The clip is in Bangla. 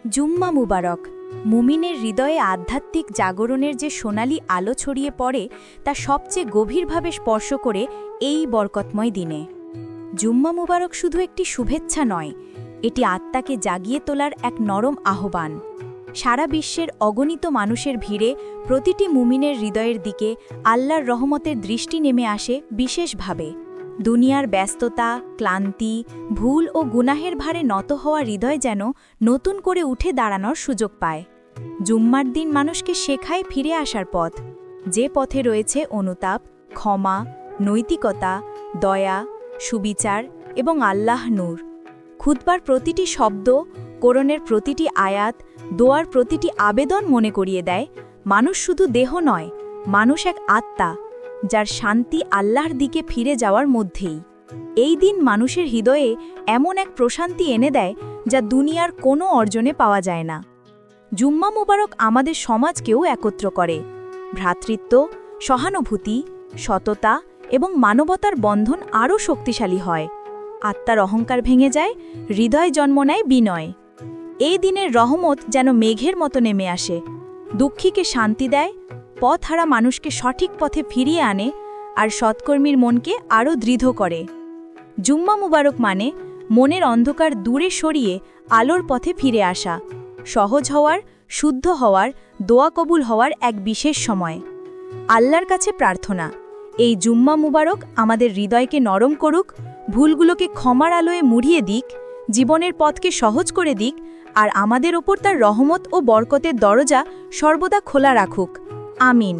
জুম্মা মুবারক। মুমিনের হৃদয়ে আধ্যাত্মিক জাগরণের যে সোনালি আলো ছড়িয়ে পড়ে তা সবচেয়ে গভীরভাবে স্পর্শ করে এই বরকতময় দিনে। জুম্মা মুবারক শুধু একটি শুভেচ্ছা নয়, এটি আত্মাকে জাগিয়ে তোলার এক নরম আহ্বান। সারা বিশ্বের অগণিত মানুষের ভিড়ে প্রতিটি মুমিনের হৃদয়ের দিকে আল্লাহর রহমতের দৃষ্টি নেমে আসে বিশেষভাবে। দুনিয়ার ব্যস্ততা, ক্লান্তি, ভুল ও গুনাহের ভারে নত হওয়া হৃদয় যেন নতুন করে উঠে দাঁড়ানোর সুযোগ পায়। জুম্মার দিন মানুষকে শেখায় ফিরে আসার পথ, যে পথে রয়েছে অনুতাপ, ক্ষমা, নৈতিকতা, দয়া, সুবিচার এবং আল্লাহ নূর। খুতবার প্রতিটি শব্দ, কোরআনের প্রতিটি আয়াত, দোয়ার প্রতিটি আবেদন মনে করিয়ে দেয় মানুষ শুধু দেহ নয়, মানুষ এক আত্মা, যার শান্তি আল্লাহর দিকে ফিরে যাওয়ার মধ্যেই। এই দিন মানুষের হৃদয়ে এমন এক প্রশান্তি এনে দেয় যা দুনিয়ার কোনো অর্জনে পাওয়া যায় না। জুম্মা মুবারক আমাদের সমাজকেও একত্র করে। ভ্রাতৃত্ব, সহানুভূতি, সততা এবং মানবতার বন্ধন আরও শক্তিশালী হয়। আত্মার অহংকার ভেঙে যায়, হৃদয় জন্ম নেয় বিনয়। এই দিনের রহমত যেন মেঘের মতো নেমে আসে, দুঃখীকে শান্তি দেয়, পথহারা মানুষকে সঠিক পথে ফিরিয়ে আনে আর সৎকর্মীর মনকে আরও দৃঢ় করে। জুম্মা মুবারক মানে মনের অন্ধকার দূরে সরিয়ে আলোর পথে ফিরে আসা, সহজ হওয়ার, শুদ্ধ হওয়ার, দোয়া কবুল হওয়ার এক বিশেষ সময়। আল্লাহর কাছে প্রার্থনা, এই জুম্মা মুবারক আমাদের হৃদয়কে নরম করুক, ভুলগুলোকে ক্ষমার আলোয় মুড়িয়ে দিক, জীবনের পথকে সহজ করে দিক আর আমাদের ওপর তার রহমত ও বরকতের দরজা সর্বদা খোলা রাখুক। আমিন।